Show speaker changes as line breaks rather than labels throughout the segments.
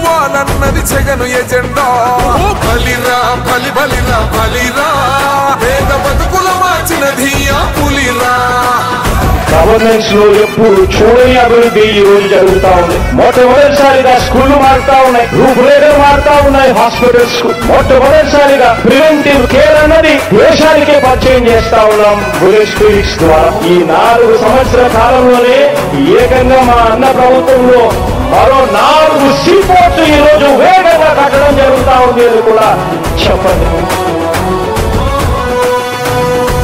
ఇవ్వాలన్నది Jagan agenda. బలిరా బలి బలిరా బలిరా, పేద బతుకుల మార్చినది ఆ పులిరా.
గవర్నెన్స్ లో ఎప్పుడు చూడని అభివృద్ధి ఈ రోజు జరుగుతా ఉంది. మొట్టమొదటిసారిగా స్కూళ్లు మారుతా ఉన్నాయి, రూపురేఖలు మారుతా ఉన్నాయి. హాస్పిటల్స్ మొట్టమొదటిసారిగా ప్రివెంటివ్ కేర్ అన్నది దేశానికే పరిచయం చేస్తా ఉన్నాం బుల్లెట్ క్లినిక్స్ ద్వారా. ఈ 4 సంవత్సరాల కాలంలోనే ఏకంగా మా అన్న ప్రభుత్వంలో మరో 4 సీపోర్ట్స్ ఈ రోజు వేగంగా కట్టడం జరుగుతా ఉంది అని కూడా చెప్పండి.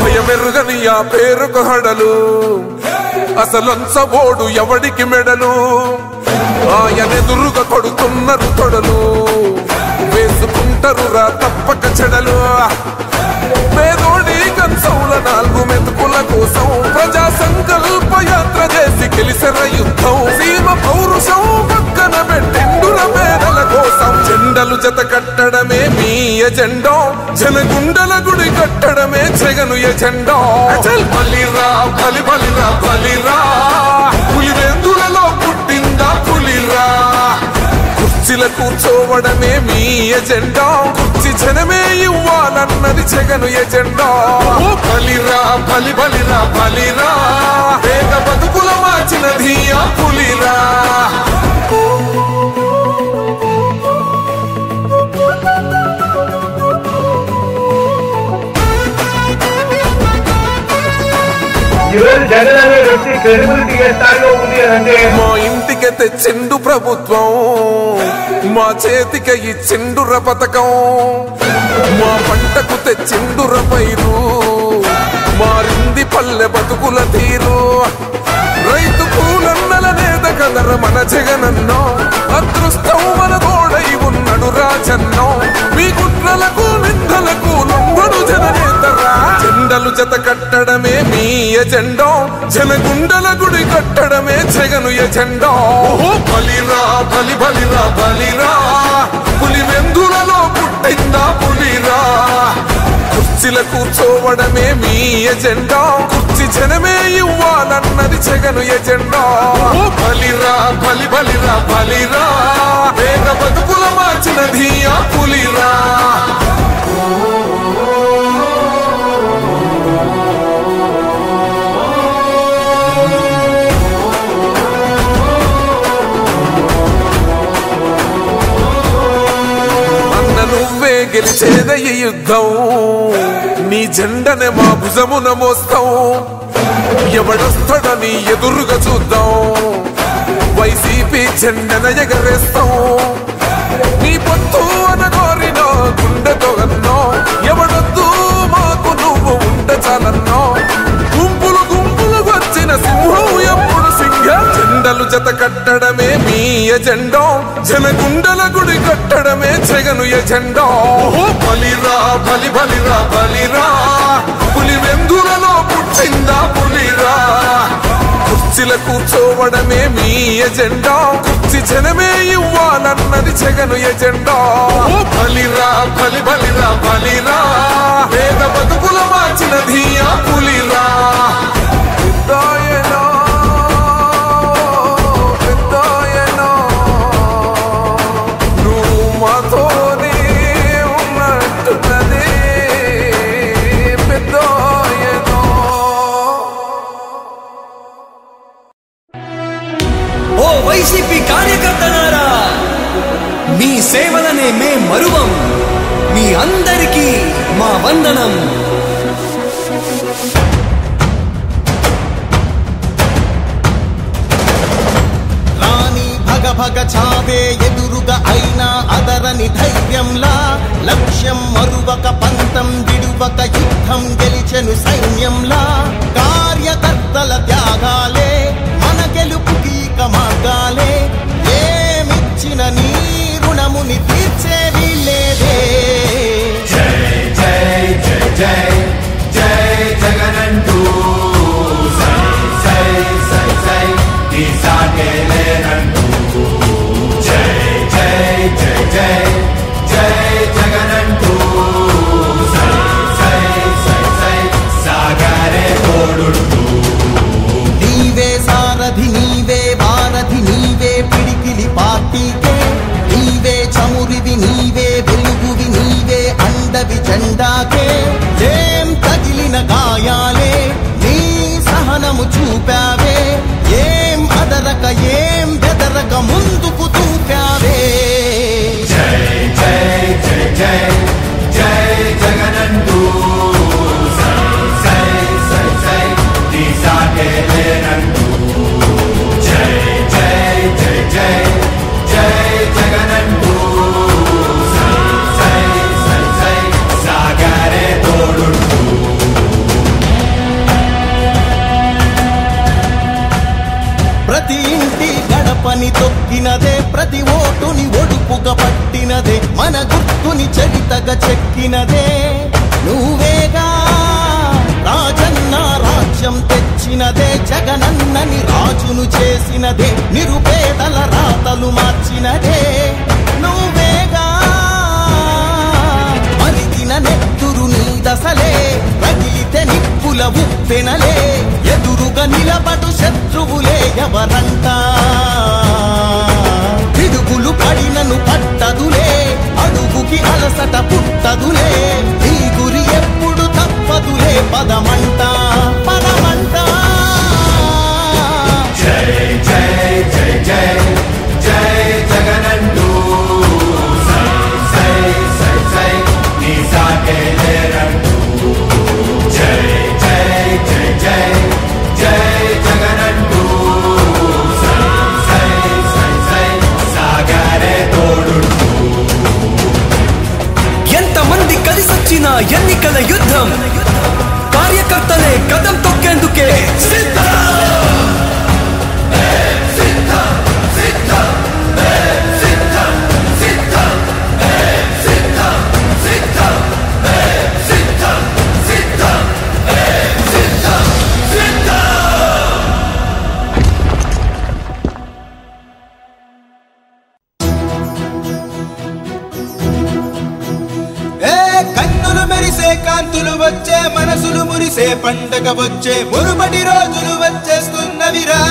భయమెరుగని ఆ పేరుకు హడలు, అసలంచబోడు ఎవడికి మెడలు. ఆయనెదురుగా కొడుతున్నారు తొడలు, వేసుకుంటారు రా తప్పక చెడలు. పేదోడి కంచౌల 4 మెతుకుల కోసం ప్రజా సంకల్ప యాత్ర చేసి గెలిసెర యుద్ధం. సీమ పౌరుషం పక్కన పెట్టిండుల పేదల కోసం. జెండలు జత కట్టడమే మీ ఎజెండా, జనగుండల గుడి కట్టడమే జగను ఎజెండా. బలిరా బలి బలిరా బలిరా, పులివెందులలో పుట్టిందా పులిరా. కుర్చీల కూర్చోవడమే మీ ఎజెండా, కుర్చీ జనమే ఇవ్వాలన్నది జగను ఎజెండా. బలిరా బలి బలిరా బలిరా, పేద బతుకుల మార్చినది ఆ పులిరా.
జగన్ అనే వ్యక్తి క్రెడిబిలిటీ ఏ స్థాయిలో ఉంది అంటే,
మా ఇంటికి తెచ్చిండు ప్రభుత్వం, మా చేతికి ఇచ్చిండుర పథకం. మా పంటకు తెచ్చిండుర పైరు, మారింది పల్లె బతుకుల తీరు. రైతు కూలన్నల నేత కదర మన జగనన్నో, అదృష్టం మన తోడై ఉన్నడు రాజన్నో. మీ కుట్రలకు నిందలకు లొంగడు జననేతరా. జెండలు జత కట్టడమే మీ ఎజెండా, జనగుండల గుడి కట్టడమే జగను ఎజెండా. బలిరా బలి బలిరా బలిరా, పులివెందులలో పుట్టిందా పులిరా. కుర్చీల కూర్చోవడమే మీ ఎజెండా, కుర్చీ జనమే ఇవ్వాలన్నది జగను ఎజెండా. బలిరా బలి బలిరా బలిరా, పేద బతుకుల మార్చినది ఆ పులిరా. నువ్వే గెలిచేద ఈ యుద్ధం, నీ జెండనే మా భుజమున మోస్తాం. ఎవడొస్తాడని ఎదురుగా చూద్దాం, వైసీపీ జెండన ఎగరేస్తాం. నీ పొత్తు అనగోరినో గుండెతో అన్నో, ఎవడొద్దు మాకు నువ్వు ఉండ చాలన్నో. గుంపులు గుంపులు వచ్చిన సింహం ఎప్పుడు సింహ. జెండలు జత కట్టడమే మీ ఎజెండా, జనగుండల గుడి కట్టడమే జగను ఎజెండా. బలిరా బలి బలిరా బలిరా, పులివెందులలో పుట్టిందా పులిరా. కుర్చీల కూర్చోవడమే మీ ఎజెండా, కుర్చీ జనమే ఇవ్వాలన్నది జగను ఎజెండా. బలిరా బలి బలిరా బలిరా, పేద బతుకుల మార్చినది ఆ పులిరా.
వైసీపీ కార్యకర్తలారా, మీ సేవలనే మే మరువం. మీ అందరికీ మా వందనం.
రాణి భగ భగ చావే ఎదురుగా అయినా అదరని ధైర్యంలా, లక్ష్యం మరువక పంతం విడువక యుద్ధం గెలిచెను సైన్యంలా. కార్యకర్తల త్యాగాలే మన గెలుపుకి మార్గాలే, ఏమిచ్చిన నీ రుణముని తీర్చేవి లేదే.
జై జై జై జై జై జగనంటూ సై సై సై సై ఈ సాగే లేనంటూ. జై జై జై జై జై జగనంటూ సై సై సై సై సాగరే తోడుంటూ. నీవే సారథి నీవే వారధి నీవే పిడికిలి పార్టీకే, నీవే
చెక్కినదే నువ్వేగా రాజన్న రాజ్యం తెచ్చినదే జగనన్నని రాజును చేసినదే నిరుపేదల రాతలు మార్చినదే నువ్వేగా మరిగిన నెత్తురు నీ దశలే రగిలితే నిప్పుల ఉప్పెనలే ఎదురుగా నిలబడు శత్రువులే ఎవరంట పిడుగులు పడినను పట్టదులే అడుగుకి అలసట పుట్టదులే నీ గురి ఎప్పుడు తప్పదులే పదమంట పదమంట
జై జై జై జై జై జగనంటూ సై సై సై సై నీ సాటే లేరంటూ జై జై జై జై జై జగనంటూ సై సై సై సై సాగరే తోడుంటూ
ఎంతమంది కలిసొచ్చిన ఎన్నికల యుద్ధం కార్యకర్తలే కదం తొక్కేందుకే
కన్నులు మెరిసే కాంతులు వచ్చే మనసులు మురిసే పండగ వచ్చే మురుమటి రోజులు వచ్చేస్తున్నవిరా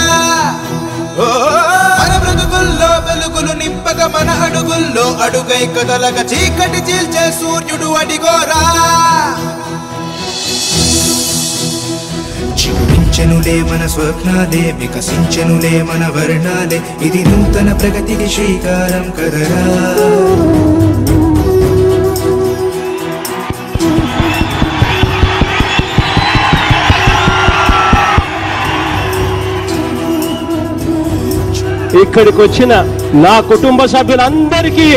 మన బ్రతుకుల్లో వెలుగులు నింపక మన అడుగుల్లో అడుగై కదలక చీకటి చీల్చే సూర్యుడు అడిగోరా జీవించెనులే మన స్వప్నాలే వికసించెనులే మన వర్ణాలే ఇది నూతన ప్రగతికి శ్రీకారం కదరా
ఇక్కడికి వచ్చిన నా కుటుంబ సభ్యులందరికీ